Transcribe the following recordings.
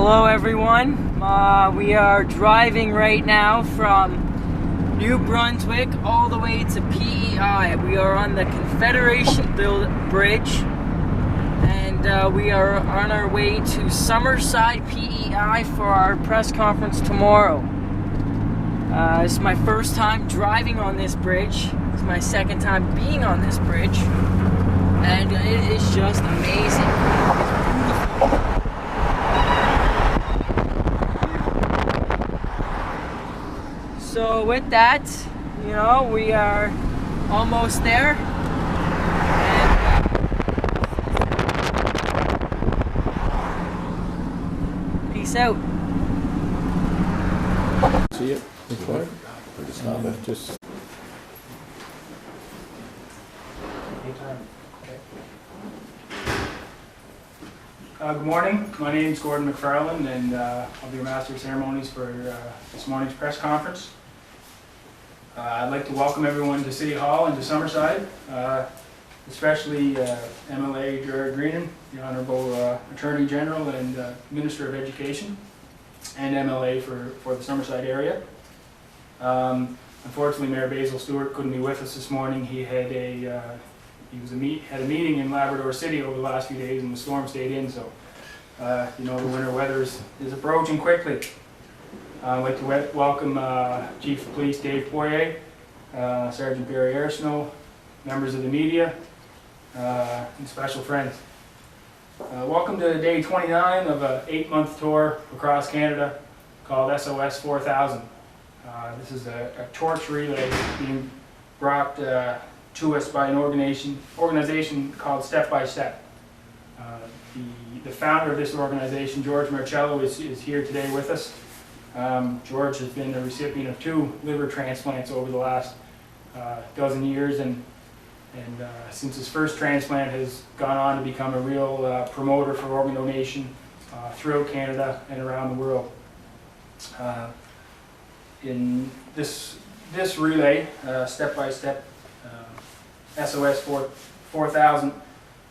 Hello everyone, we are driving right now from New Brunswick all the way to PEI. We are on the Confederation Bridge and we are on our way to Summerside, PEI for our press conference tomorrow. This is my first time driving on this bridge. It's my second time being on this bridge and it is just amazing. It's beautiful. So with that, you know, we are almost there. And peace out. See it before? Or just stop it? Just. Good morning. My name is Gordon McFarland, and I'll be your Master of Ceremonies for this morning's press conference. I'd like to welcome everyone to City Hall and to Summerside, especially MLA Jared Greenan, the Honorable Attorney General and Minister of Education, and MLA for the Summerside area. Unfortunately, Mayor Basil Stewart couldn't be with us this morning. He had a meeting in Labrador City over the last few days, and the storm stayed in. So, you know, the winter weather is approaching quickly. I'd like to welcome Chief of Police Dave Poirier, Sergeant Barry Airsnow, members of the media, and special friends. Welcome to day 29 of an 8-month tour across Canada called SOS 4000. This is a torch relay being brought to us by an organization called Step by Step. The founder of this organization, George Marcello, is here today with us. George has been the recipient of 2 liver transplants over the last dozen years, and since his first transplant has gone on to become a real promoter for organ donation throughout Canada and around the world. In this relay, Step by Step, SOS 4000,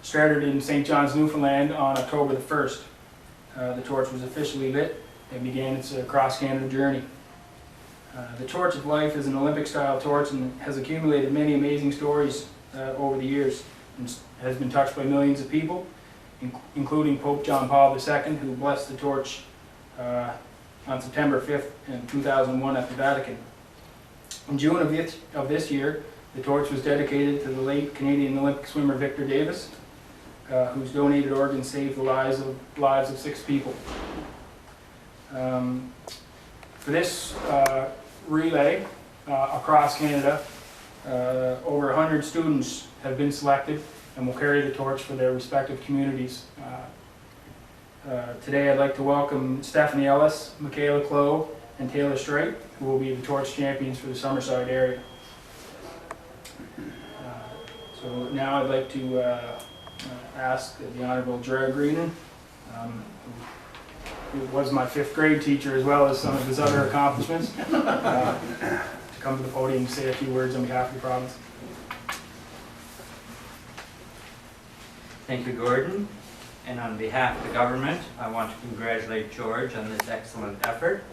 started in St. John's, Newfoundland on October the 1st. The torch was officially lit and began its cross-Canada journey. The Torch of Life is an Olympic-style torch and has accumulated many amazing stories over the years and has been touched by millions of people, including Pope John Paul II, who blessed the torch on September 5th in 2001 at the Vatican. In June of this year, the torch was dedicated to the late Canadian Olympic swimmer Victor Davis, whose donated organs saved the lives of 6 people. For this relay across Canada, over 100 students have been selected and will carry the torch for their respective communities. Today I'd like to welcome Stephanie Ellis, Michaela Clow, and Taylor Straight, who will be the torch champions for the Summerside area. So now I'd like to ask the Honorable Jared Greenan, who was my 5th grade teacher as well as some of his other accomplishments, to come to the podium and say a few words on behalf of the province. Thank you, Gordon. And on behalf of the government, I want to congratulate George on this excellent effort.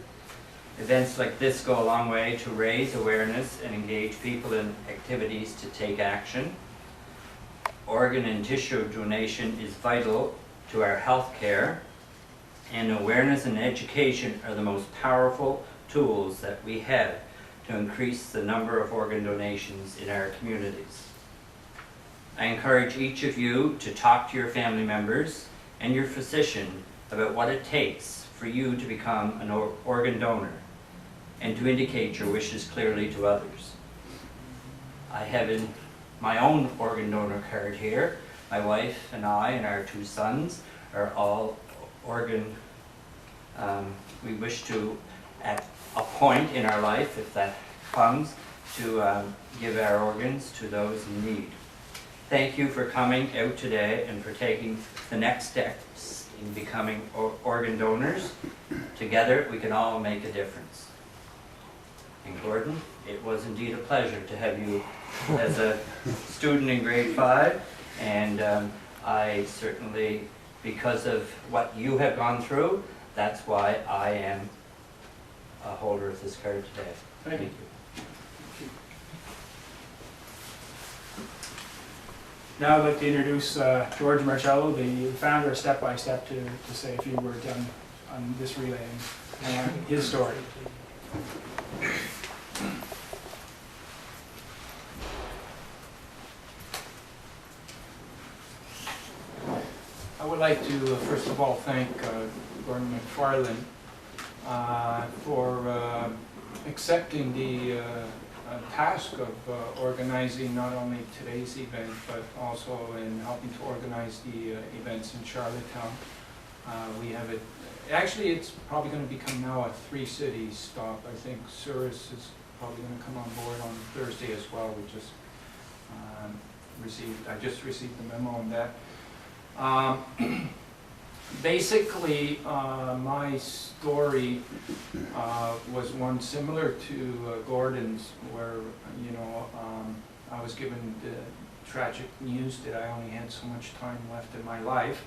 Events like this go a long way to raise awareness and engage people in activities to take action. Organ and tissue donation is vital to our health care, and awareness and education are the most powerful tools that we have to increase the number of organ donations in our communities. I encourage each of you to talk to your family members and your physician about what it takes for you to become an organ donor and to indicate your wishes clearly to others. I have in my own organ donor card here. My wife and I and our 2 sons are all organ. We wish to, at a point in our life, if that comes, to give our organs to those in need. Thank you for coming out today and for taking the next steps in becoming organ donors. Together we can all make a difference. And Gordon, it was indeed a pleasure to have you as a student in grade 5, and I certainly, because of what you have gone through, that's why I am a holder of this card today. Thank you. Now I'd like to introduce George Marcello, the founder of Step by Step, to say a few words on this relay and his story. I would like to first of all thank Gordon McFarland for accepting the task of organizing not only today's event but also in helping to organize the events in Charlottetown. We have it, actually it's probably going to become now a 3-city stop. I think Souris is probably going to come on board on Thursday as well. We just I just received the memo on that. Basically, my story was one similar to Gordon's, where I was given the tragic news that I only had so much time left in my life,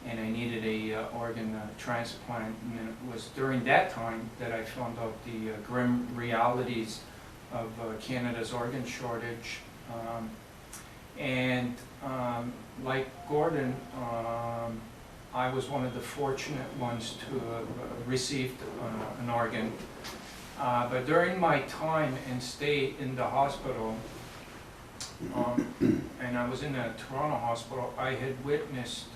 and I needed a organ transplant. And it was during that time that I found out the grim realities of Canada's organ shortage. Like Gordon, I was one of the fortunate ones to have received an organ. But during my time and stay in the hospital, and I was in a Toronto hospital, I had witnessed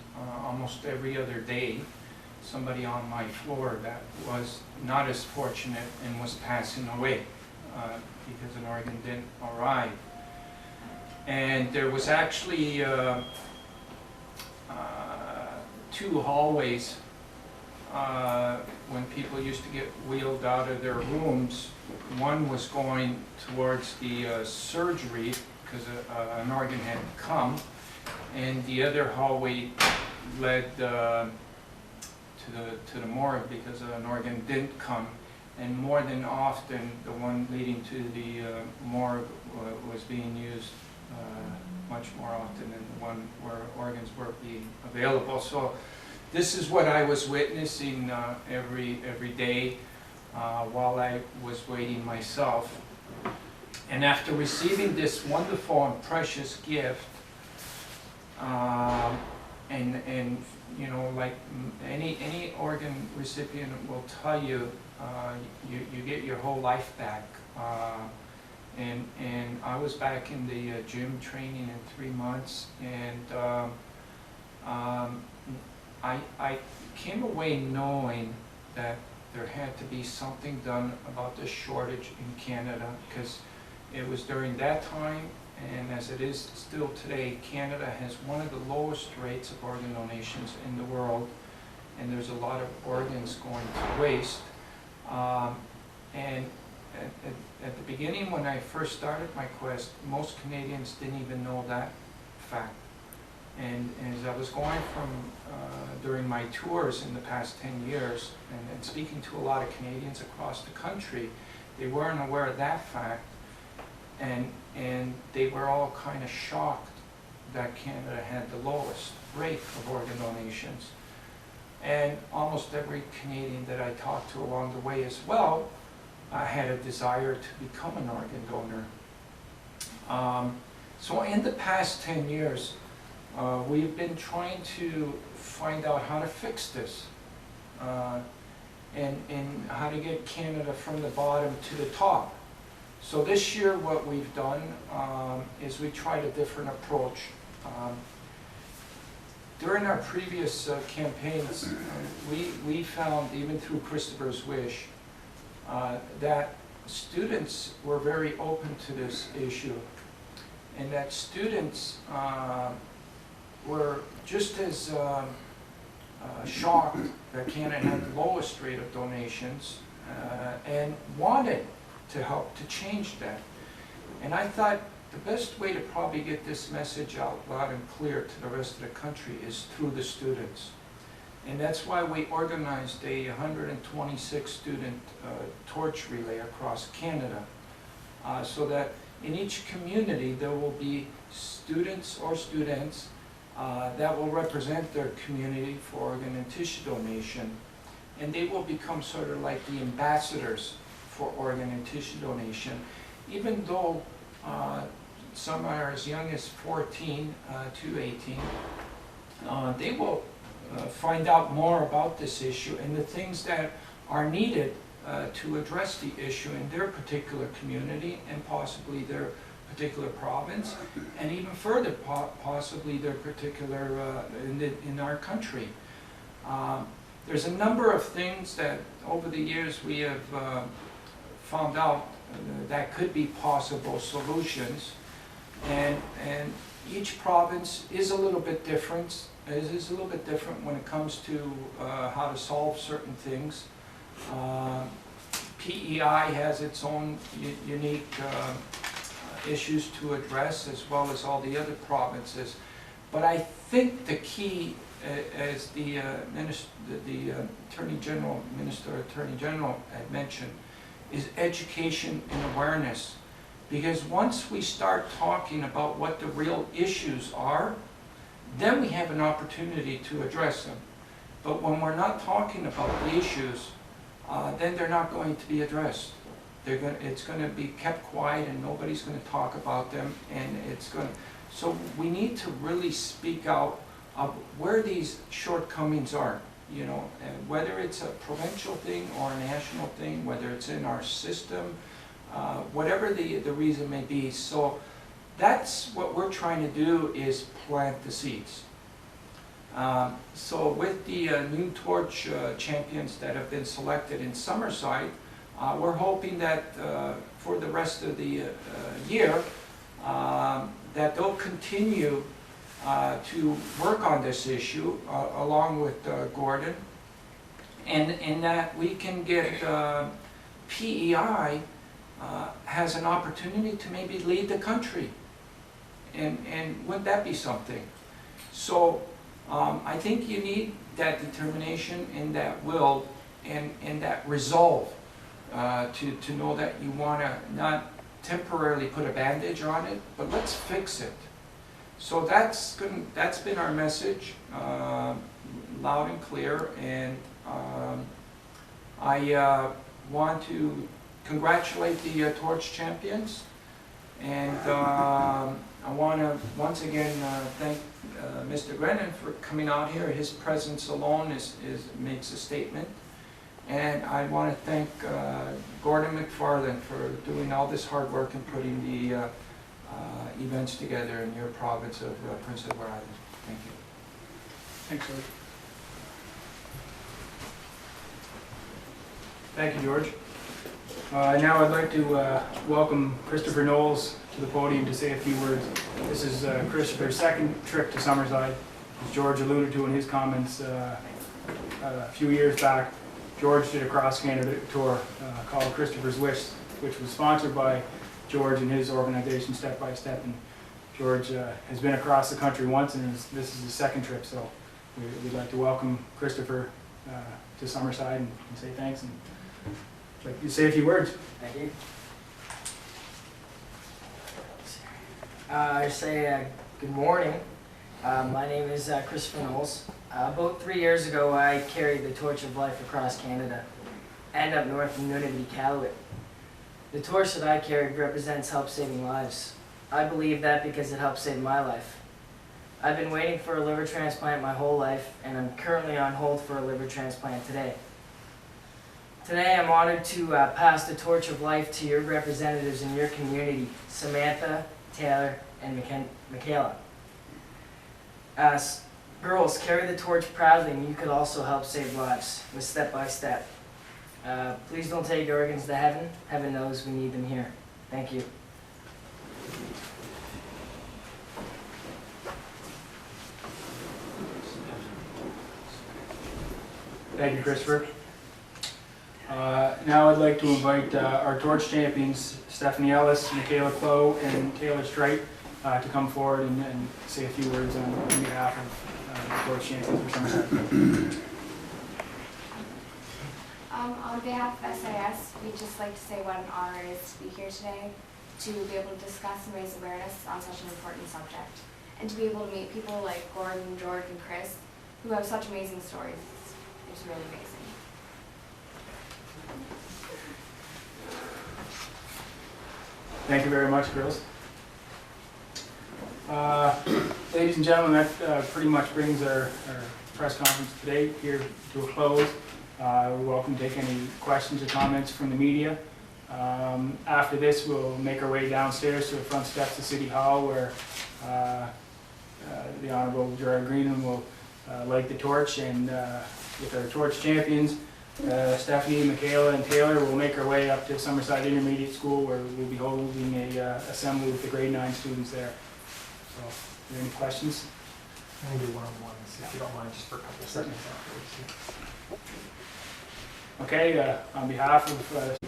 almost every other day somebody on my floor that was not as fortunate and was passing away because an organ didn't arrive. And there was actually 2 hallways when people used to get wheeled out of their rooms. One was going towards the surgery because an organ had come, and the other hallway led to the morgue because an organ didn't come. And more than often, the one leading to the morgue was being used much more often than the one where organs were being available. So this is what I was witnessing every day while I was waiting myself. And after receiving this wonderful and precious gift, and like any organ recipient will tell you, you get your whole life back. And I was back in the gym training in 3 months, and I came away knowing that there had to be something done about this shortage in Canada, because it was during that time, and as it is still today, Canada has one of the lowest rates of organ donations in the world, and there's a lot of organs going to waste. And at the beginning, when I first started my quest, most Canadians didn't even know that fact. And as I was going from, during my tours in the past 10 years, and speaking to a lot of Canadians across the country, they weren't aware of that fact, and they were all kind of shocked that Canada had the lowest rate of organ donations. And almost every Canadian that I talked to along the way as well had a desire to become an organ donor. So in the past 10 years, we've been trying to find out how to fix this and how to get Canada from the bottom to the top. So this year what we've done is we tried a different approach. During our previous campaigns, we found, even through Christopher's Wish, that students were very open to this issue, and that students were just as shocked that Canada had the lowest rate of donations and wanted to help to change that. And I thought the best way to probably get this message out loud and clear to the rest of the country is through the students. And that's why we organized a 126 student torch relay across Canada, so that in each community there will be students that will represent their community for organ and tissue donation. and they will become sort of like the ambassadors for organ and tissue donation. Even though some are as young as 14 to 18, they will find out more about this issue and the things that are needed to address the issue in their particular community and possibly their particular province, and even further possibly their particular in our country. There's a number of things that over the years we have found out that could be possible solutions, and each province is a little bit different. Is a little bit different when it comes to how to solve certain things. PEI has its own unique issues to address, as well as all the other provinces. But I think the key, as the Attorney General had mentioned, is education and awareness. Because once we start talking about what the real issues are, then we have an opportunity to address them. But when we're not talking about the issues, then they're not going to be addressed. It's going to be kept quiet, and nobody's going to talk about them. And so we need to really speak out of where these shortcomings are. You know, and whether it's a provincial thing or a national thing, whether it's in our system, whatever the reason may be. So that's what we're trying to do, is plant the seeds. So with the new torch champions that have been selected in Summerside, we're hoping that for the rest of the year, that they'll continue to work on this issue along with Gordon, and that we can get PEI has an opportunity to maybe lead the country, and wouldn't that be something? So I think you need that determination and that will and that resolve to know that you want to not temporarily put a bandage on it, but let's fix it. So that's been our message, loud and clear, and I want to congratulate the torch champions, and I want to once again thank Mr. Grennan for coming out here. His presence alone makes a statement. And I want to thank Gordon McFarland for doing all this hard work and putting the events together in your province of Prince Edward Island. Thank you. Thanks, George. Thank you, George. Now I'd like to welcome Christopher Knowles to the podium to say a few words. This is Christopher's second trip to Summerside. As George alluded to in his comments a few years back, George did a cross-Canada tour called Christopher's Wish, which was sponsored by George and his organization, Step by Step. And George has been across the country once, and this is his second trip. So we'd like to welcome Christopher to Summerside and say thanks. And I'd like you to say a few words. Thank you. I say good morning. My name is Christopher Knowles. About 3 years ago, I carried the torch of life across Canada and up north in Nunavut, Iqaluit. The torch that I carried represents help saving lives. I believe that because it helped save my life. I've been waiting for a liver transplant my whole life, and I'm currently on hold for a liver transplant today. Today, I'm honored to pass the torch of life to your representatives in your community, Samantha, Taylor, and Michaela. Girls, carry the torch proudly, and you could also help save lives with Step by Step. Please don't take your organs to heaven. Heaven knows we need them here. Thank you. Thank you, Christopher. Now I'd like to invite our torch champions, Stephanie Ellis, Michaela Clow, and Taylor Strite, to come forward and say a few words on behalf of the torch champions for Summerside. On behalf of SIS, we'd just like to say what an honor it is to be here today, to be able to discuss and raise awareness on such an important subject, and to be able to meet people like Gordon, George, and Chris, who have such amazing stories. It's really amazing. Thank you very much, girls. Ladies and gentlemen, that pretty much brings our press conference today here to a close. We're welcome to take any questions or comments from the media. After this, we'll make our way downstairs to the front steps of City Hall, where the Honourable Gerard Greenland will light the torch, and with our torch champions, Stephanie, Michaela, and Taylor, will make our way up to Summerside Intermediate School, where we'll be holding a assembly with the grade 9 students there. So, are there any questions? I'm going to do one-on-ones, if you don't mind, just for a couple of seconds afterwards. Okay, on behalf of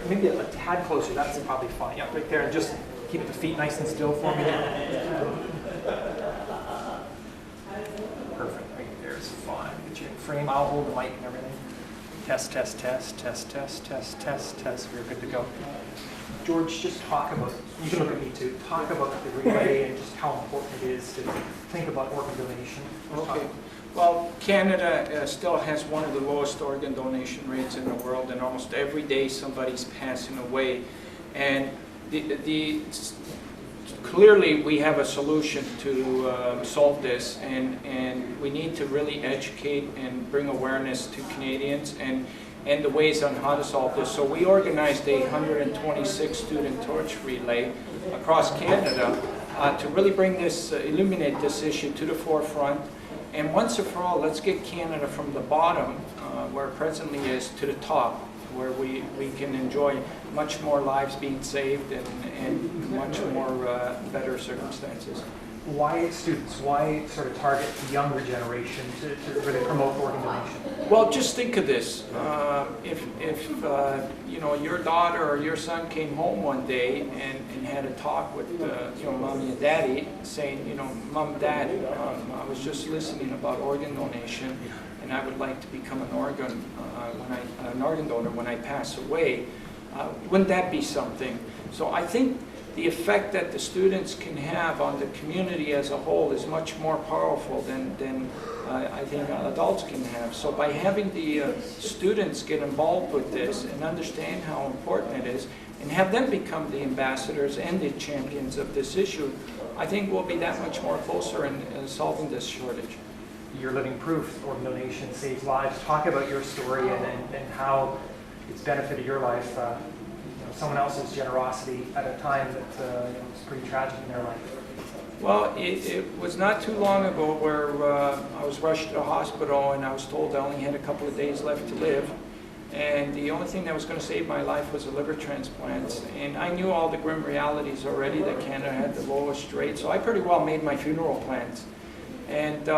Maybe a tad closer, that's probably fine. Yeah, right there, and just keep the feet nice and still for me. Perfect, right there is fine. Get you in frame, I'll hold the mic and everything. Test, test, test, test, test, test, test, test. We're good to go. George, just talk about, you can look at me too, talk about the relay and just how important it is to think about organ donation. Okay. Well, Canada still has one of the lowest organ donation rates in the world, and almost every day somebody's passing away. And clearly we have a solution to solve this, and we need to really educate and bring awareness to Canadians and the ways on how to solve this. So we organized a 126 student torch relay across Canada to really bring this, illuminate this issue to the forefront. And once and for all, let's get Canada from the bottom, where it presently is, to the top, where we can enjoy much more lives being saved and much more better circumstances. Why students? Why sort of target the younger generation to really promote organ donation? Well, just think of this. If you know, your daughter or your son came home one day and had a talk with you know, mommy and daddy, saying, you know, Mom, Dad, I was just listening about organ donation, and I would like to become an organ donor when I pass away. Wouldn't that be something? So I think the effect that the students can have on the community as a whole is much more powerful than I think adults can have. So by having the students get involved with this and understand how important it is, and have them become the ambassadors and the champions of this issue, I think we'll be that much more closer in solving this shortage. You're living proof organ donation saves lives. Talk about your story and how it's benefited your life. Someone else's generosity at a time that you know, was pretty tragic in their life. Well, it was not too long ago where I was rushed to the hospital and I was told I only had a couple of days left to live. And the only thing that was going to save my life was a liver transplant. And I knew all the grim realities already, that Canada had the lowest rate, so I pretty well made my funeral plans. And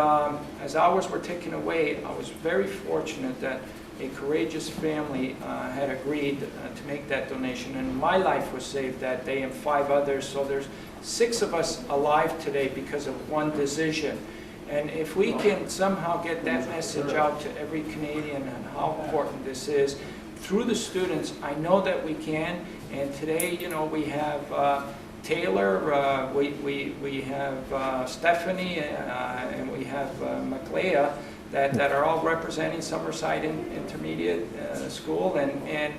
as hours were ticking away, I was very fortunate that a courageous family had agreed to make that donation, and my life was saved that day and 5 others. So there's 6 of us alive today because of one decision. And if we can somehow get that message out to every Canadian on how important this is through the students, I know that we can. And today, you know, we have Taylor, we have Stephanie, and we have Michaela, that are all representing Summerside Intermediate School, and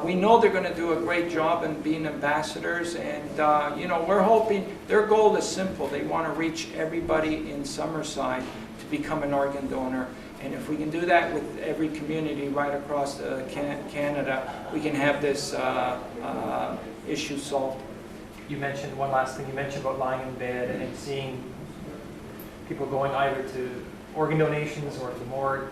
we know they're going to do a great job in being ambassadors, and you know, we're hoping, their goal is simple. They want to reach everybody in Summerside to become an organ donor, and if we can do that with every community right across Canada, we can have this issue solved. You mentioned one last thing. You mentioned about lying in bed and seeing people going either to organ donations or the morgue.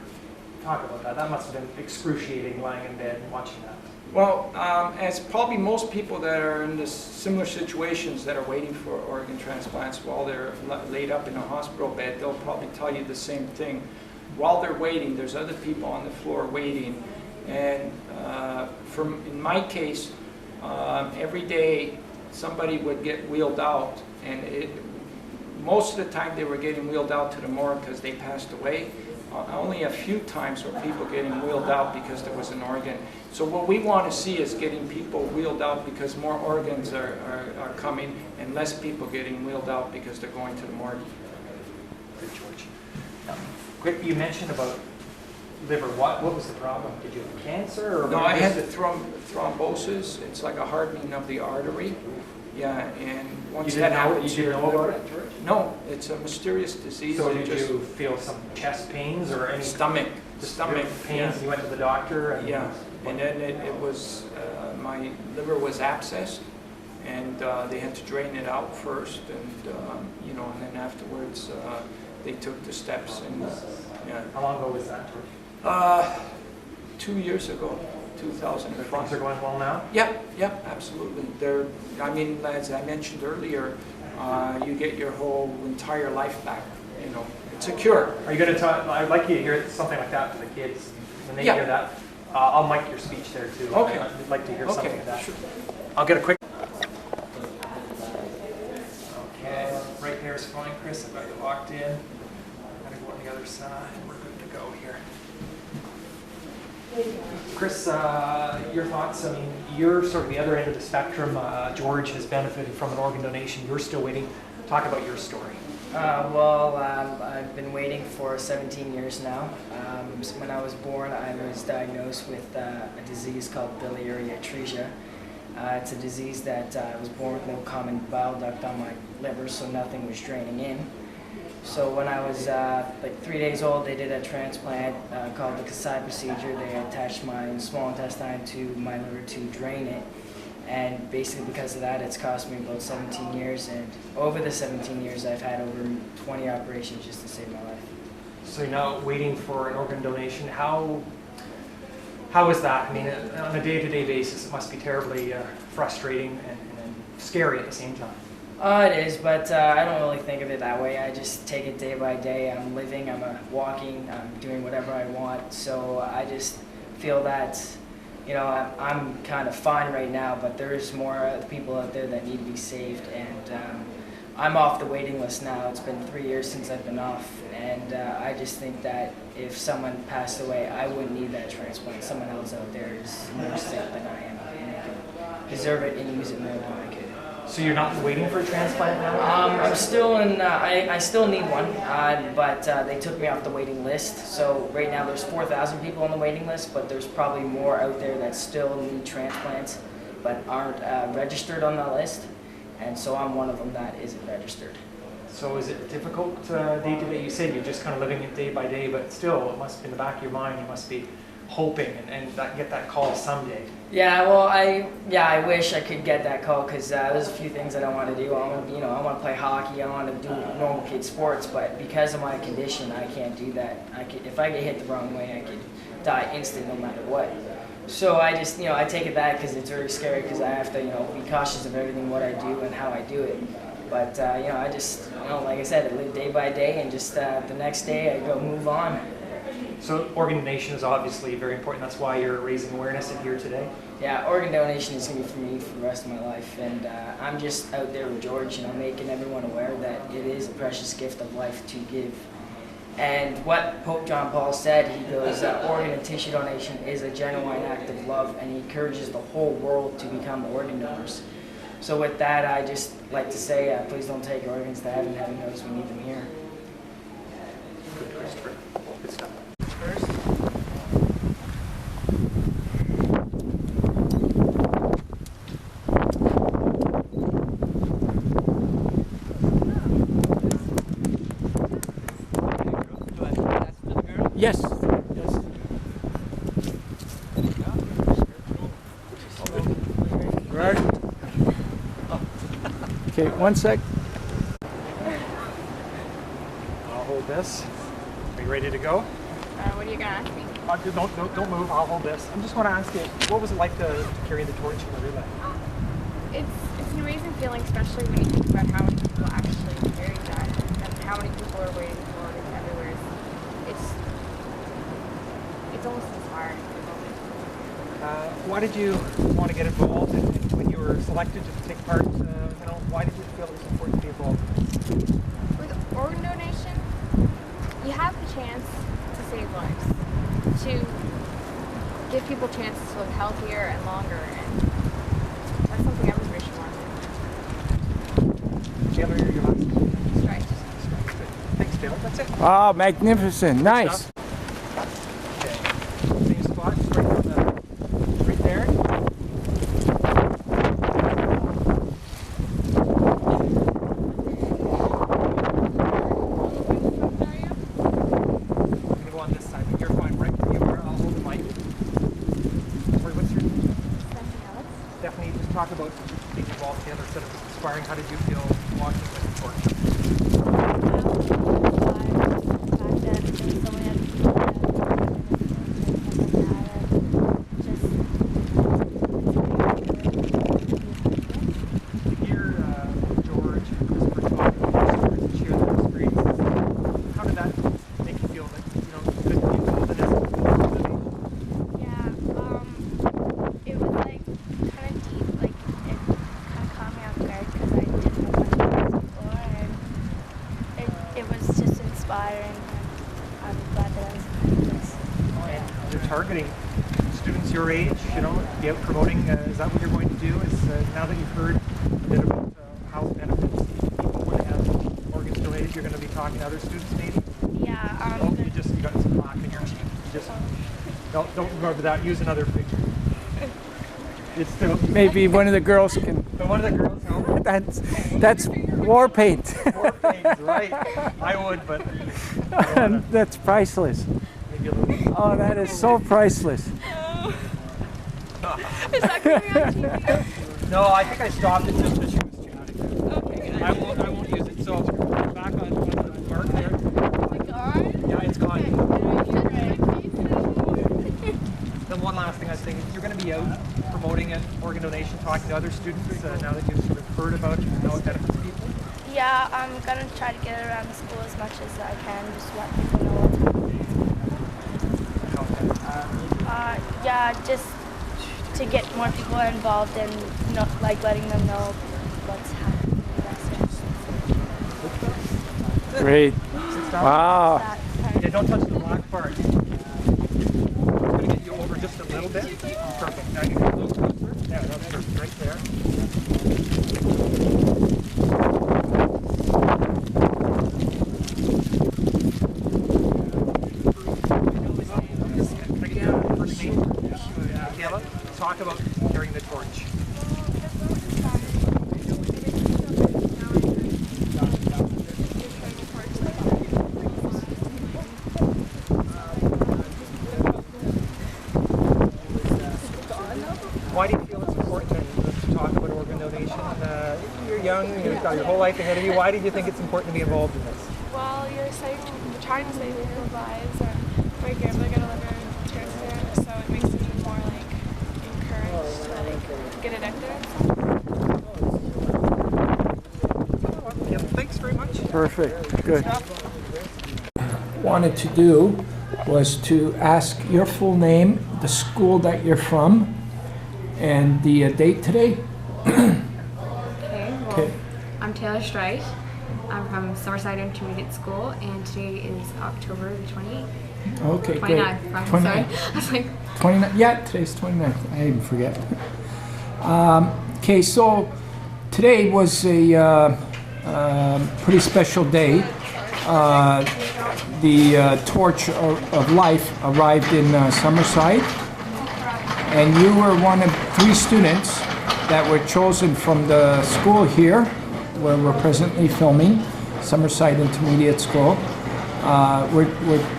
Talk about that. That must have been excruciating, lying in bed and watching that. Well, as probably most people that are in this similar situations that are waiting for organ transplants while they're laid up in a hospital bed, they'll probably tell you the same thing. While they're waiting, there's other people on the floor waiting. And in my case, every day somebody would get wheeled out, and most of the time they were getting wheeled out to the morgue because they passed away. Only a few times were people getting wheeled out because there was an organ. So what we want to see is getting people wheeled out because more organs are coming, and less people getting wheeled out because they're going to the morgue. Good, George. Quick, you mentioned about liver. What was the problem? Did you have cancer? Or No, what I had was- the thrombosis. It's like a hardening of the artery. Yeah, and You once didn't that know, happens, you didn't know about it, George? no, it's a mysterious disease. So It did just- you feel some chest pains or any Stomach, stomach pains? yeah. And you went to the doctor? And Yeah, and then it was, my liver was abscessed, and they had to drain it out first, and, you know, and then afterwards, they took the steps, and, yeah. How long ago was that, George? 2 years ago, Things 2005. are going well now? Yep, absolutely. I mean, as I mentioned earlier, you get your whole entire life back, you know. It's a cure. Are you going to talk? I'd like you to hear something like that to the kids when they Yeah. hear that. I'll mic your speech there too. Okay. I'd like to hear something Okay, like that. sure. I'll get a quick. Okay, right there is fine, Chris. I've got you locked in. I'm going to go on the other side. We're good to go here. Chris, your thoughts? I mean, you're sort of the other end of the spectrum. George has benefited from an organ donation. You're still waiting. Talk about your story. I've been waiting for 17 years now. When I was born, I was diagnosed with a disease called biliary atresia. It's a disease that I was born with no common bile duct on my liver, so nothing was draining in. So when I was like 3 days old, they did a transplant called the Kasai procedure. They attached my small intestine to my liver to drain it. And basically because of that, it's cost me about 17 years. And over the 17 years, I've had over 20 operations just to save my life. So you're now waiting for an organ donation. How is that? I mean, on a day-to-day basis, it must be terribly frustrating and scary at the same time. It is, but I don't really think of it that way. I just take it day by day. I'm living, I'm walking, I'm doing whatever I want. So I just feel that, you know, I'm kind of fine right now, but there's more people out there that need to be saved. And I'm off the waiting list now. It's been 3 years since I've been off. And I just think that if someone passed away, I wouldn't need that transplant. Someone else out there is more sick than I am, and they could deserve it and use it more than I could. So you're not waiting for a transplant now? I'm still in. I still need one, but they took me off the waiting list. So right now there's 4,000 people on the waiting list, but there's probably more out there that still need transplants, but aren't registered on that list. And so I'm one of them that isn't registered. So is it difficult day to day? You said you're just kind of living it day by day, but still, it must be in the back of your mind. You must be hoping and get that call someday. Yeah, well, I wish I could get that call because there's a few things that I want to do. I want to play hockey. I want to do normal kid sports, but because of my condition, I can't do that. If I get hit the wrong way, I could die instant no matter what. So I just, I take it back because it's very scary because I have to, be cautious of everything, what I do and how I do it. But, I just, like I said, I live day by day and just the next day I go move on. So organ donation is obviously very important. That's why you're raising awareness in here today. Yeah, organ donation is going to be for me for the rest of my life. And I'm just out there with George, making everyone aware that it is a precious gift of life to give. And what Pope John Paul said, he goes, organ and tissue donation is a genuine act of love, and he encourages the whole world to become organ donors. So with that, I just like to say, please don't take your organs to heaven. Heaven knows we need them here. Good, Christopher. Good stuff. First. Yes. Right. Okay, 1 sec. I'll hold this. Are you ready to go? What are you gonna ask me? Don't move. I'll hold this. I'm just going to ask you, what was it like to carry the torch in the relay? It's an amazing feeling, especially when you think about how many people actually carry that and how many people are waiting for it everywhere. It's almost inspiring at the moment. Why did you want to get involved? And when you were selected to take part, why did you feel it was important to be involved? With organ donation, you have the chance to save lives, to give people chances to live healthier and longer, and that's something everybody should want to do. Taylor, your last. That's right. Thanks, Taylor. That's it. Ah, magnificent. Nice. Okay. talk about being involved together instead of inspiring. How did you feel walking with the torch? Targeting students your age, you know, be out promoting. Is that what you're going to do? Is now that you've heard a bit about how it benefits people when they have organs donated, you're going to be talking to other students, maybe? Yeah. You got some rock in your teeth. Just don't remember that. Use another picture. It's still Maybe one of the girls can. one of the girls. No, That's war paint. war paint, right? I would, but That's priceless. maybe a little. Oh, that is so priceless. Is that coming on TV? No, I think I stopped it just because she was too loud. Okay, good. I won't use it. So back on the mark there. Yeah, it's gone. Then one last thing I was thinking, you're going to be out promoting an organ donation, talking to other students now that you've sort of heard about it and how it benefits people. Yeah, I'm gonna try to get it around the school as much as I can, just let people know what's happening. Yeah, just to get more people involved and like letting them know what's happening. Great. Wow. Yeah, don't touch the black part. I'm going to get you over just a little bit. Perfect. Now you can go closer. Yeah, that's perfect. Right there. Talk about carrying the torch. Why do you feel it's important to talk about organ donation? You're young, you've got your whole life ahead of you. Why did you think it's important to be involved in this? Well, you're trying to save people's lives, and my grandmother got a liver transplant, so it makes me more like encouraged to like get addicted and stuff. Yeah, thanks very much. Perfect. Good. Wanted to do was to ask your full name, the school that you're from, and the date today. Okay, well, I'm Taylor Strite. I'm from Summerside Intermediate School, and today is October the 28th. Okay, great. 29th, sorry. 29th. I was like, 29th. Yeah, today's 29th. I even forget. Okay, so today was a pretty special day. The torch of life arrived in Summerside, and you were one of 3 students that were chosen from the school here, where we're presently filming, Summerside Intermediate School.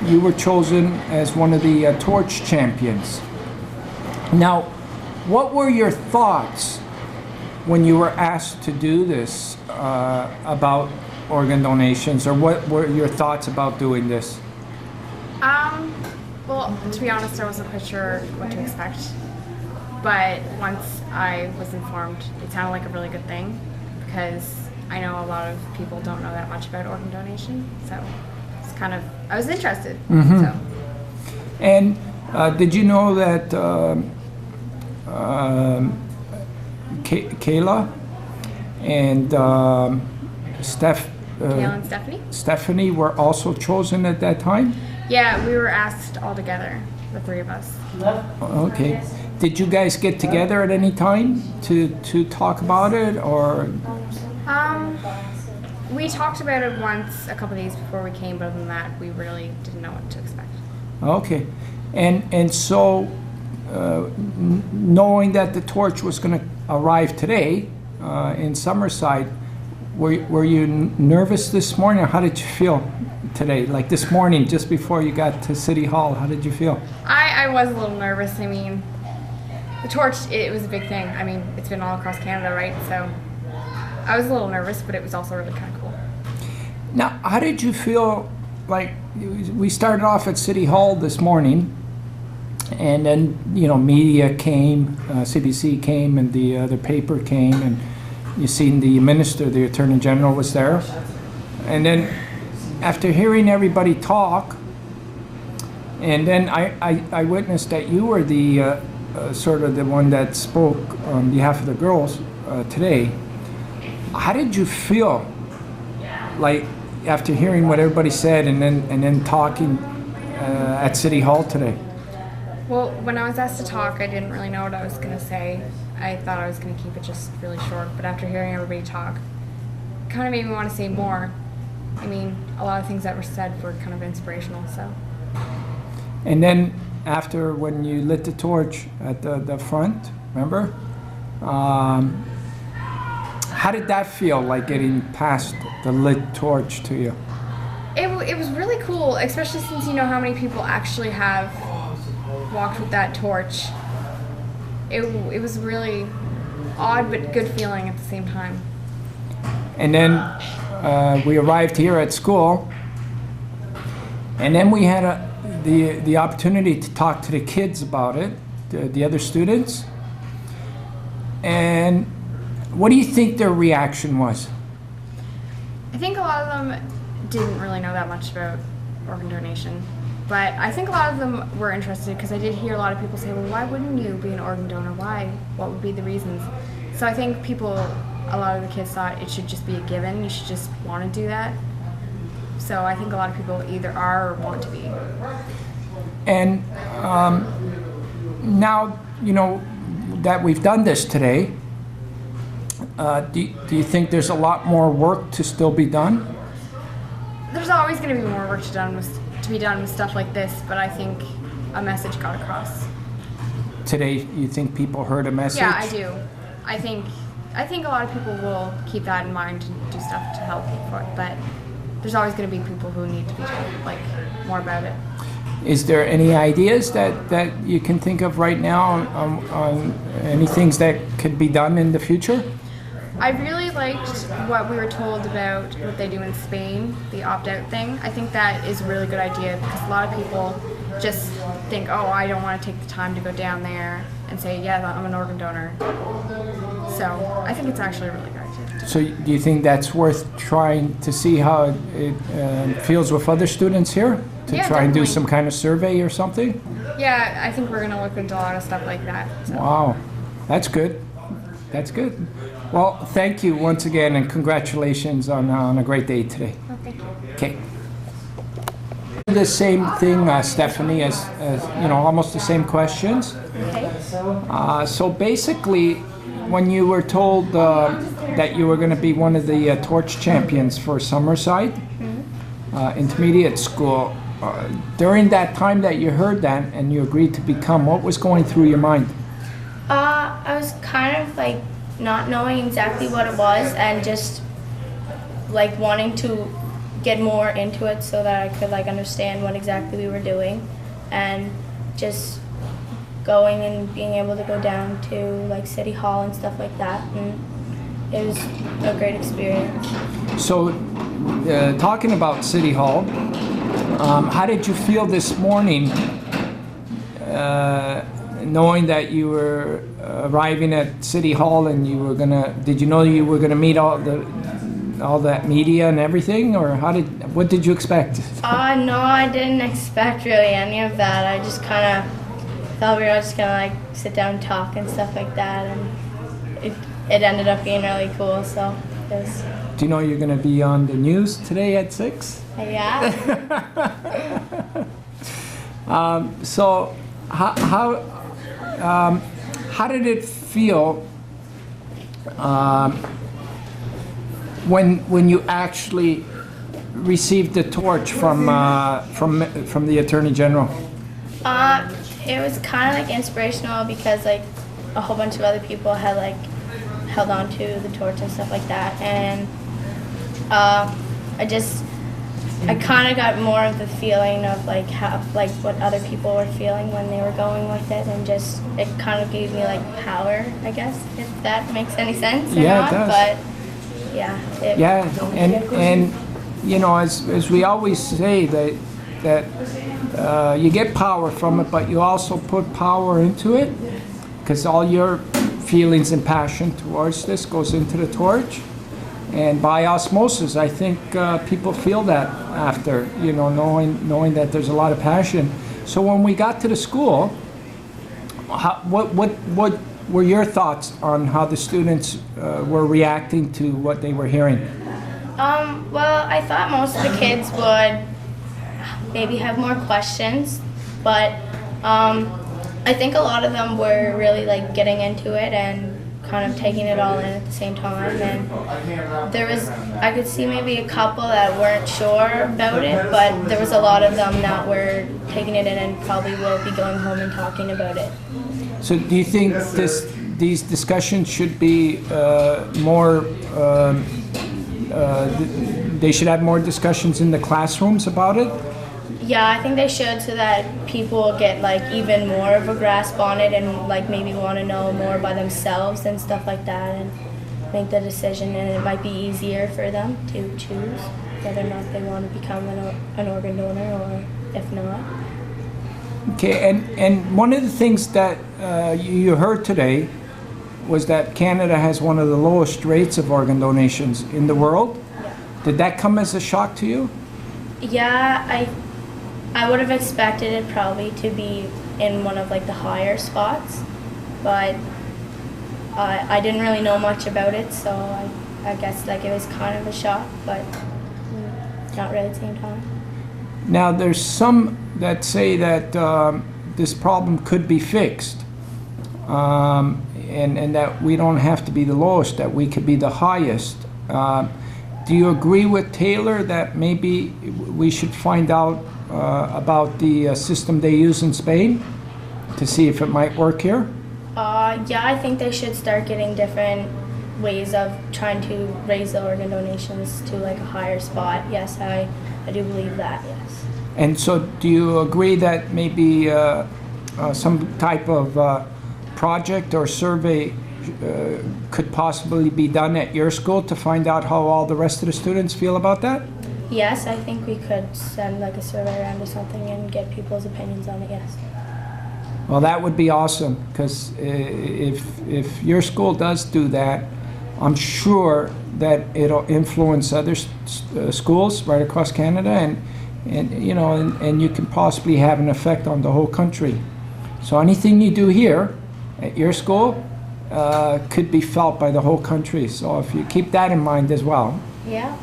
You were chosen as one of the torch champions. Now, what were your thoughts when you were asked to do this about organ donations, or what were your thoughts about doing this? well, to be honest, I wasn't quite sure what to expect. But once I was informed, it sounded like a really good thing, because I know a lot of people don't know that much about organ donation. So it's kind of, I was interested. Mm-hmm. So. And did you know that Kayla and Kayla and Stephanie? Stephanie were also chosen at that time? Yeah, we were asked all together, the 3 of us. Okay. Did you guys get together at any time to talk about it, or? We talked about it once a couple of days before we came, but other than that, we really didn't know what to expect. Okay. And so, knowing that the torch was going to arrive today in Summerside, were you nervous this morning, or how did you feel today? Like this morning, just before you got to City Hall, how did you feel? I was a little nervous. I mean, the torch, it was a big thing. I mean, it's been all across Canada, right? So I was a little nervous, but it was also really kind of cool. Now, how did you feel? Like, we started off at City Hall this morning, and then, you know, media came, CBC came, and the other paper came, and you seen the minister, the Attorney General was there. And then after hearing everybody talk, and then I witnessed that you were the sort of the one that spoke on behalf of the girls today. How did you feel, like, after hearing what everybody said and then talking at City Hall today? Well, when I was asked to talk, I didn't really know what I was going to say. I thought I was going to keep it just really short, but after hearing everybody talk, it kind of made me want to say more. I mean, a lot of things that were said were kind of inspirational, so. And then after, when you lit the torch at the front, remember? How did that feel, like getting past the lit torch to you? It was really cool, especially since you know how many people actually have walked with that torch. It was really odd but good feeling at the same time. And then we arrived here at school, and then we had the opportunity to talk to the kids about it, the other students. And what do you think their reaction was? I think a lot of them didn't really know that much about organ donation, but I think a lot of them were interested because I did hear a lot of people say, well, why wouldn't you be an organ donor? Why? What would be the reasons? So I think a lot of the kids thought it should just be a given. You should just want to do that. So I think a lot of people either are or want to be. And now, you know, that we've done this today, do you think there's a lot more work to still be done? There's always going to be more work to be done with stuff like this, but I think a message got across. Today, you think people heard a message? Yeah, I do. I think a lot of people will keep that in mind and do stuff to help for it, but there's always going to be people who need to be told, like, more about it. Is there any ideas that you can think of right now on any things that could be done in the future? I really liked what we were told about what they do in Spain, the opt-out thing. I think that is a really good idea because a lot of people just think, oh, I don't want to take the time to go down there and say, yeah, I'm an organ donor. So I think it's actually a really good idea. So do you think that's worth trying to see how it feels with other students here? To Yeah, try and do definitely. some kind of survey or something? Yeah, I think we're going to look into a lot of stuff like that. So. Wow, that's good. That's good. Well, thank you once again, and congratulations on a great day today. Oh, thank you. Okay. The same thing, Stephanie, as you know, almost the same questions. Okay. So basically, when you were told that you were going to be one of the torch champions for Summerside intermediate school, during that time that you heard that and you agreed to become, what was going through your mind? I was kind of like not knowing exactly what it was and just like wanting to get more into it so that I could like understand what exactly we were doing, and just going and being able to go down to like City Hall and stuff like that, and it was a great experience. So talking about City Hall, how did you feel this morning knowing that you were arriving at City Hall and you were gonna, did you know you were gonna meet all that media and everything, or what did you expect? No, I didn't expect really any of that. I just kind of thought we were just gonna like sit down and talk and stuff like that, and it ended up being really cool. So it was. Do you know you're gonna be on the news today at 6? Yeah. So how did it feel when you actually received the torch from the Attorney General? It was kind of like inspirational because like a whole bunch of other people had like held on to the torch and stuff like that, and I kind of got more of the feeling of like how, like what other people were feeling when they were going with it, and just it kind of gave me like power, I guess, if that makes any sense or Yeah, not. it does. But yeah. Yeah, and you know, as we always say, that you get power from it, but you also put power into it, because all your feelings and passion towards this goes into the torch. And by osmosis, I think people feel that after, you know, knowing that there's a lot of passion. So when we got to the school, what were your thoughts on how the students were reacting to what they were hearing? Well, I thought most of the kids would maybe have more questions, but I think a lot of them were really like getting into it and kind of taking it all in at the same time. And I could see maybe a couple that weren't sure about it, but there was a lot of them that were taking it in and probably will be going home and talking about it. So do you think these discussions should be more, they should have more discussions in the classrooms about it? Yeah, I think they should, so that people get like even more of a grasp on it and like maybe want to know more by themselves and stuff like that, and make the decision, and it might be easier for them to choose whether or not they want to become an organ donor or if not. Okay, and one of the things that you heard today was that Canada has one of the lowest rates of organ donations in the world. Yeah. Did that come as a shock to you? Yeah, I would have expected it probably to be in one of like the higher spots, but I didn't really know much about it, so I guess like it was kind of a shock, but not really at the same time. Now there's some that say that this problem could be fixed, and that we don't have to be the lowest, that we could be the highest. Do you agree with Taylor that maybe we should find out about the system they use in Spain to see if it might work here? Yeah, I think they should start getting different ways of trying to raise the organ donations to like a higher spot. Yes, I do believe that, yes. And so do you agree that maybe some type of project or survey could possibly be done at your school to find out how all the rest of the students feel about that? Yes, I think we could send like a survey around or something and get people's opinions on it, yes. Well, that would be awesome, because if your school does do that, I'm sure that it'll influence other schools right across Canada, and you know, and you can possibly have an effect on the whole country. So anything you do here at your school could be felt by the whole country. So if you keep that in mind as well. Yeah.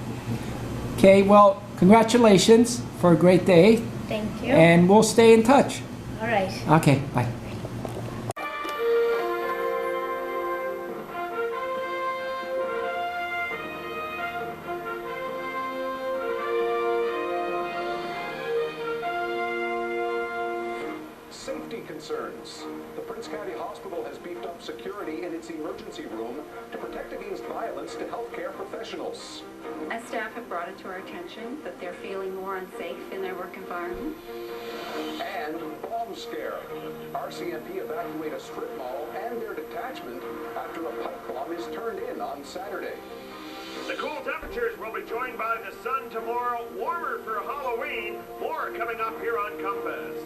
Okay, well, congratulations for a great day. Thank you. And we'll stay in touch. All right. Okay, bye. Safety concerns. The Prince County Hospital has beefed up security in its emergency room to protect against violence to healthcare professionals. As staff have brought it to our attention that they're feeling more unsafe in their work environment. And bomb scare. RCMP evacuate a strip mall and their detachment after a pipe bomb is turned in on Saturday. The cool temperatures will be joined by the sun tomorrow, warmer for Halloween. More coming up here on Compass.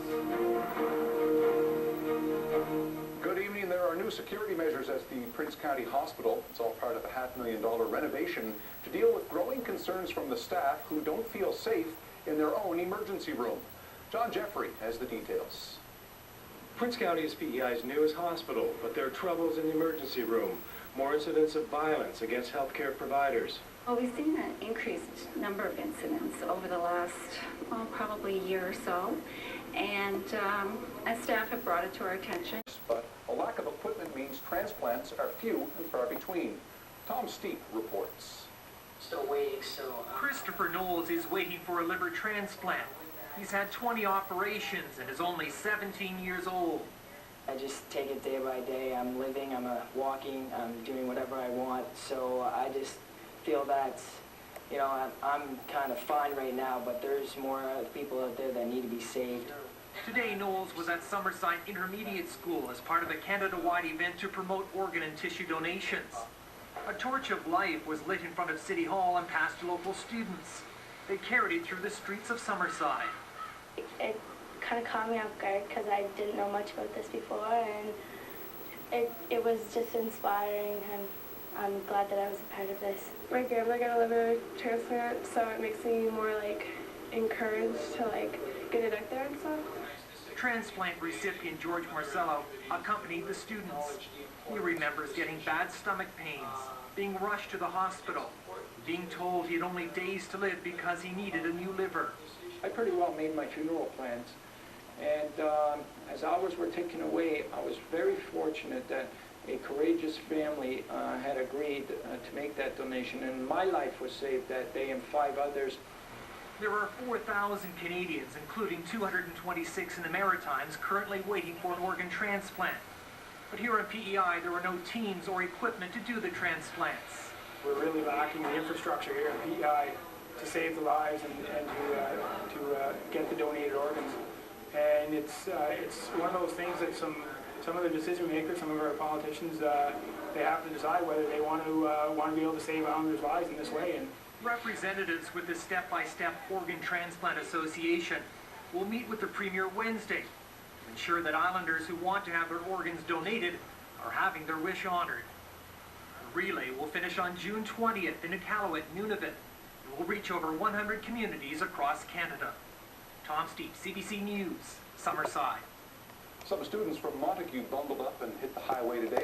Good evening. There are new security measures at the Prince County Hospital. It's all part of a $500,000 renovation to deal with growing concerns from the staff who don't feel safe in their own emergency room. John Jeffrey has the details. Prince County is PEI's newest hospital, but there are troubles in the emergency room. More incidents of violence against healthcare providers. Well, we've seen an increased number of incidents over the last, probably a year or so. And as staff have brought it to our attention. But a lack of equipment means transplants are few and far between. Tom Steep reports. Still waiting, so... Christopher Knowles is waiting for a liver transplant. He's had 20 operations and is only 17 years old. I just take it day by day. I'm living, I'm walking, I'm doing whatever I want. So I just feel that you know, I'm kind of fine right now, but there's more people out there that need to be saved. Today, Knowles was at Summerside Intermediate School as part of a Canada-wide event to promote organ and tissue donations. A torch of life was lit in front of City Hall and passed to local students. They carried it through the streets of Summerside. It kind of caught me off guard because I didn't know much about this before, and it was just inspiring, and I'm glad that I was a part of this. My grandma got a liver transplant, so it makes me more like encouraged to like get it out there and stuff. Transplant recipient George Marcello accompanied the students. He remembers getting bad stomach pains, being rushed to the hospital, being told he had only days to live because he needed a new liver. I pretty well made my funeral plans, and as hours were ticking away, I was very fortunate that a courageous family had agreed to make that donation, and my life was saved that day and 5 others. There are 4,000 Canadians, including 226 in the Maritimes, currently waiting for an organ transplant. But here at PEI, there are no teams or equipment to do the transplants. We're really lacking the infrastructure here at PEI to save the lives and to get the donated organs. And it's one of those things that some of the decision makers, some of our politicians, they have to decide whether they want to be able to save Islanders' lives in this way. And representatives with the Step-by-Step Organ Transplant Association will meet with the Premier Wednesday to ensure that Islanders who want to have their organs donated are having their wish honored. The relay will finish on June 20th in Iqaluit, Nunavut, and will reach over 100 communities across Canada. Tom Steep, CBC News, Summerside. Some students from Montague bundled up and hit the highway today.